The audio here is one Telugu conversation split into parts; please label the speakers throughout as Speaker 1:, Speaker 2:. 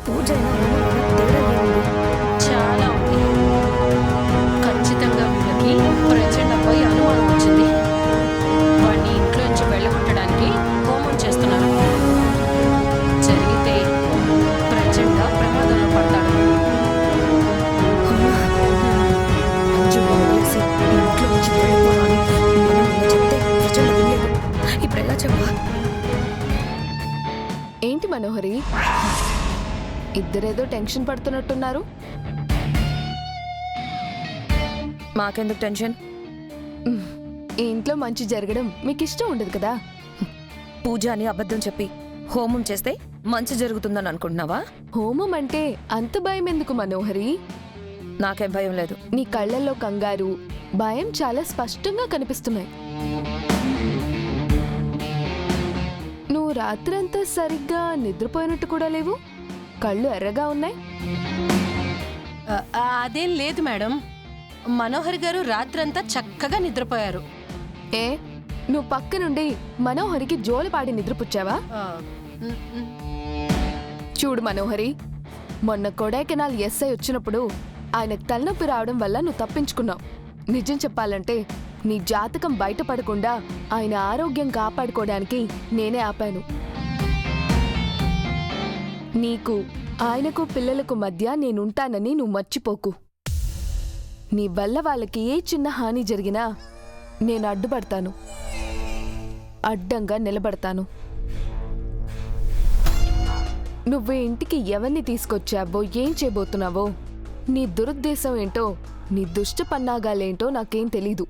Speaker 1: పూజ అయినా హోమమైనా తేడా ఏముంది?
Speaker 2: చాలా ఉంది. ఖచ్చితంగా వీళ్ళకి ప్రచండపై అనుమానం వచ్చింది. వాడిని ఇంట్లో నుంచి వెళ్ళగొట్టడానికి హోమం చేస్తున్నారు. జరిగితే ప్రచండ ప్రమాదంలో పడతాడు.
Speaker 1: అమ్మా, అంజుని వదిలేసి ఇంట్లో నుంచి వెళ్ళిపోవాలి. మనం ఇలా చెప్తే ప్రజలు వినలేదు. ఇప్పుడు ఎలా చెప్పా?
Speaker 3: ఏంటి మనోహరి, ఇద్దరేదో టెన్షన్ పడుతున్నట్టున్నారు?
Speaker 1: మాకెందుకు టెన్షన్?
Speaker 3: ఈ ఇంట్లో మంచి జరగడం మీకు ఇష్టం ఉండదు కదా?
Speaker 1: పూజ అని అబద్ధం చెప్పి హోమం చేస్తే మంచి జరుగుతుందని అనుకుంటున్నావా?
Speaker 3: హోమం అంటే అంత భయం ఎందుకు మనోహరి?
Speaker 1: నాకేం భయం లేదు.
Speaker 3: నీ కళ్ళల్లో కంగారు, భయం చాలా స్పష్టంగా కనిపిస్తున్నాయి. నువ్వు రాత్రంతా సరిగ్గా నిద్రపోయినట్టు కూడా లేవు, కళ్ళు ఎర్రగా ఉన్నాయి.
Speaker 2: అదేం లేదు మేడం. మనోహర్ గారు రాత్రంతా చక్కగా నిద్రపోయారు.
Speaker 3: ఏ, నువ్వు పక్క నుండి మనోహరికి జోలపాడి నిద్రపుచ్చావా? చూడు మనోహరి, మొన్న కొడైకెనాల్ ఎస్ఐ వచ్చినప్పుడు ఆయనకు తలనొప్పి రావడం వల్ల నువ్వు తప్పించుకున్నావు. నిజం చెప్పాలంటే నీ జాతకం బయటపడకుండా ఆయన ఆరోగ్యం కాపాడుకోవడానికి నేనే ఆపాను. నీకు ఆయనకు పిల్లలకు మధ్య నేనుంటానని నువ్వు మర్చిపోకు. నీ వల్ల వాళ్ళకి ఏ చిన్న హాని జరిగినా నేను అడ్డుపడతాను, అడ్డంగా నిలబడతాను. నువ్వు ఇంటికి ఎవరిని తీసుకొచ్చావో, ఏం చేయబోతున్నావో, నీ దురుద్దేశం ఏంటో, నీ దుష్ట పన్నాగాలేంటో నాకేం తెలీదు.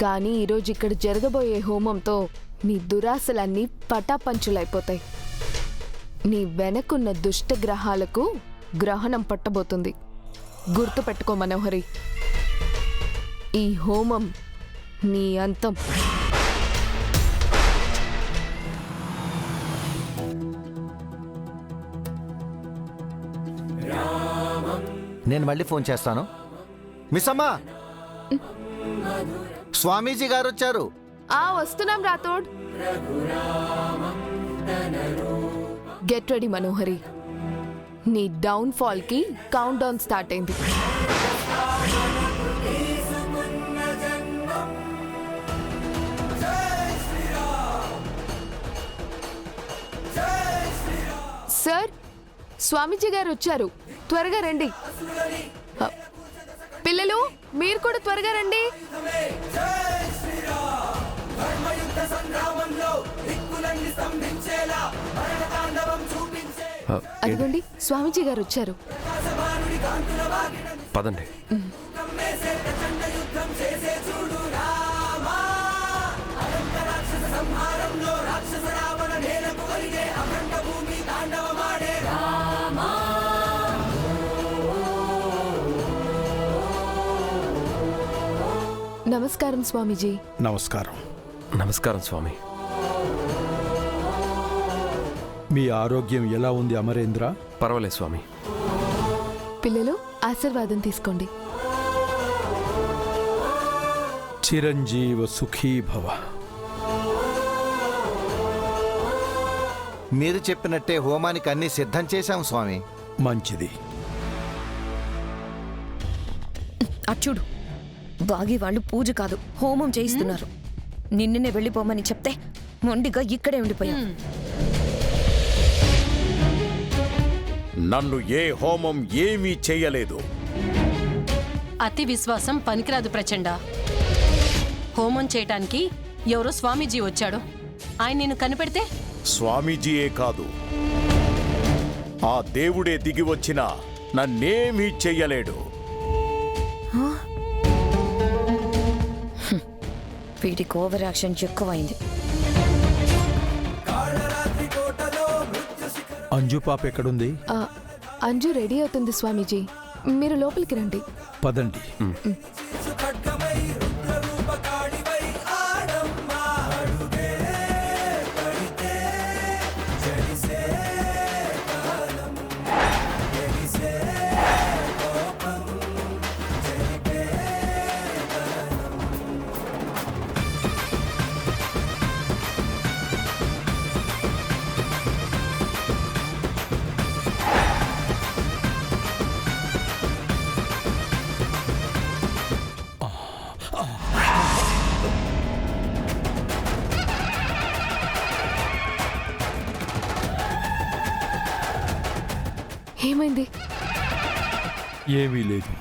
Speaker 3: కానీ ఈరోజు ఇక్కడ జరగబోయే హోమంతో నీ దురాశలన్నీ పటాపంచులైపోతాయి. నీ వెనకున్న దుష్ట గ్రహాలకు గ్రహణం పట్టబోతుంది. గుర్తుపెట్టుకో మనోహరి, ఈ హోమం నీ అంతం.
Speaker 4: నేను మళ్ళీ ఫోన్ చేస్తాను. మిస్ అమ్మా, స్వామీజీ గారు వచ్చారు.
Speaker 3: వస్తున్నాం రాథోడ్. గెట్ రెడీ మనోహరి, నీ డౌన్ ఫాల్ కి కౌంట్ డౌన్ స్టార్ట్ అయింది. సార్, స్వామీజీ గారు వచ్చారు, త్వరగా రండి. పిల్లలు, మీరు కూడా త్వరగా రండి. అదిగోండి, స్వామీజీ గారు వచ్చారు.
Speaker 5: పదండి.
Speaker 3: నమస్కారం స్వామీజీ.
Speaker 6: నమస్కారం.
Speaker 5: నమస్కారం స్వామి.
Speaker 6: మీ ఆరోగ్యం ఎలా ఉంది అమరేంద్ర?
Speaker 5: పర్వాలేదు స్వామి.
Speaker 3: పిల్లలు, ఆశీర్వాదం తీసుకోండి.
Speaker 6: చిరంజీవ సుఖీ భవ.
Speaker 4: మీరు చెప్పినట్టే హోమానికి అన్ని సిద్ధం చేశాం స్వామి.
Speaker 6: మంచిది.
Speaker 1: అచ్చుడు, బాగి వాళ్ళు పూజ కాదు హోమం చేయిస్తున్నారు. నిన్ననే వెళ్ళిపోమని చెప్తే మొండిగా ఇక్కడే ఉండిపోయా.
Speaker 7: నన్ను ఏ హోమం ఏమీ చెయ్యలేదు.
Speaker 2: అతి విశ్వాసం పనికిరాదు ప్రచండ. హోమం చేయటానికి ఎవరో స్వామీజీ వచ్చాడు. ఆయన నిన్ను కనిపెడితే?
Speaker 7: స్వామీజీయే కాదు, ఆ దేవుడే దిగి వచ్చినా నన్నేమీ చెయ్యలేడు.
Speaker 1: వీడికి ఓవర్ యాక్షన్ ఎక్కువైంది.
Speaker 6: అంజు పాప ఎక్కడుంది?
Speaker 3: అంజు రెడీ అవుతుంది స్వామీజీ, మీరు లోపలికి రండి.
Speaker 6: పదండి.
Speaker 3: ఏమైంది?
Speaker 6: ఏమీ లేదు.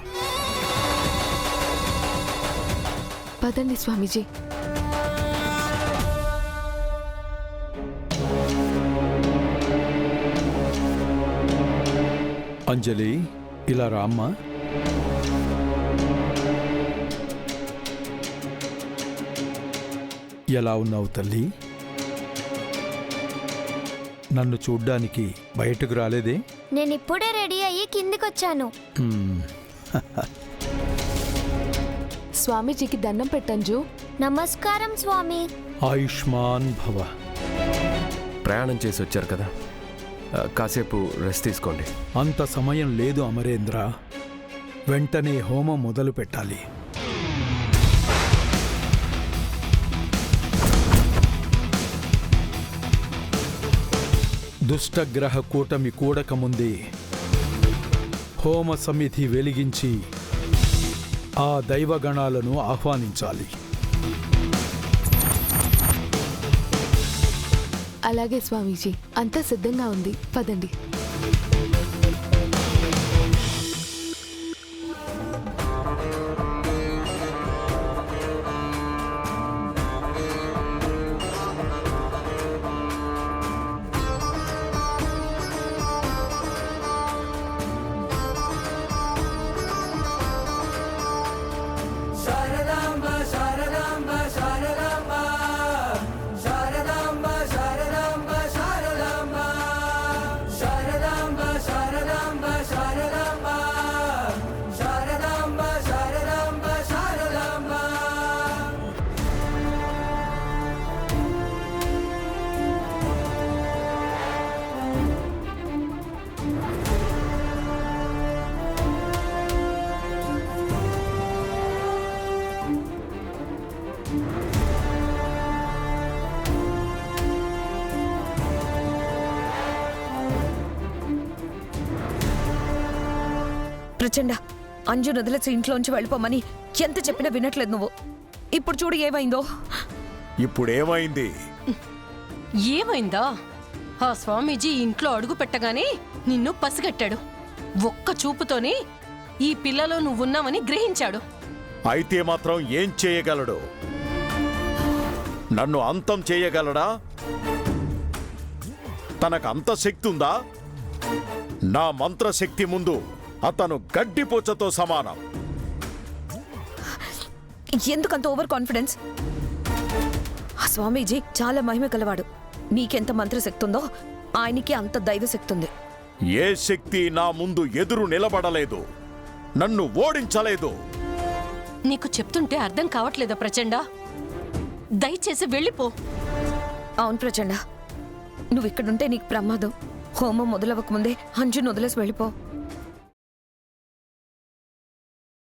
Speaker 3: పదండి స్వామీజీ.
Speaker 6: అంజలి, ఇలా రామ్మా. ఎలా ఉన్నావు తల్లి? నన్ను చూడ్డానికి బయటకు రాలేదే?
Speaker 8: నేనిప్పుడే రెడీ అయ్యి కిందికొచ్చాను.
Speaker 6: హ్మ్.
Speaker 3: స్వామీజీకి దండం పెట్టంజు.
Speaker 8: నమస్కారం స్వామి.
Speaker 6: ఆయుష్మాన్ భవ.
Speaker 5: ప్రయాణం చేసి వచ్చారు కదా, కాసేపు రెస్ట్ తీసుకోండి.
Speaker 6: అంత సమయం లేదు అమరేంద్ర. వెంటనే హోమం మొదలు పెట్టాలి. దుష్టగ్రహ కూటమి కూడకముందే హోమ సమిధి వెలిగించి ఆ దైవగణాలను ఆహ్వానించాలి.
Speaker 3: అలాగే స్వామీజీ, అంతా సిద్ధంగా ఉంది. పదండి.
Speaker 1: ప్రచండ, అంజు వదిలేసి ఇంట్లోంచి వెళ్ళిపోమని ఎంత చెప్పినా వినట్లేదు నువ్వు. ఇప్పుడు చూడు ఏమైందో.
Speaker 7: ఇప్పుడేమైంది?
Speaker 2: ఏమైందా? ఆ స్వామీజీ ఇంట్లో అడుగు పెట్టగానే నిన్ను పసిగట్టాడు. ఒక్క చూపుతోనే ఈ పిల్లలో నువ్వున్నావని గ్రహించాడు.
Speaker 7: అయితే మాత్రం ఏం చేయగలడు? నన్ను అంతం చేయగలడా? తనకు అంత శక్తి ఉందా? నా మంత్రశక్తి ముందు అతను గడ్డిపోచతో సమానం.
Speaker 1: ఎందుకంత ఓవర్ కాన్ఫిడెన్స్? ఆ స్వామీజీ చాలా మహిమ కలవాడు. నీకెంత మంత్రశక్తి ఉందో ఆయనకి అంత దైవశక్తి ఉంది.
Speaker 7: ఏ శక్తి నా ముందు ఎదురు నిలబడలేదు, నన్ను ఓడించలేదు.
Speaker 2: నీకు చెప్తుంటే అర్థం కావట్లేదా ప్రచండ? దయచేసి వెళ్ళిపో.
Speaker 1: అవును ప్రచండ, నువ్వు ఇక్కడుంటే నీకు ప్రమాదం. హోమం మొదలవ్వకముందే అంజును వదిలేసి వెళ్ళిపో.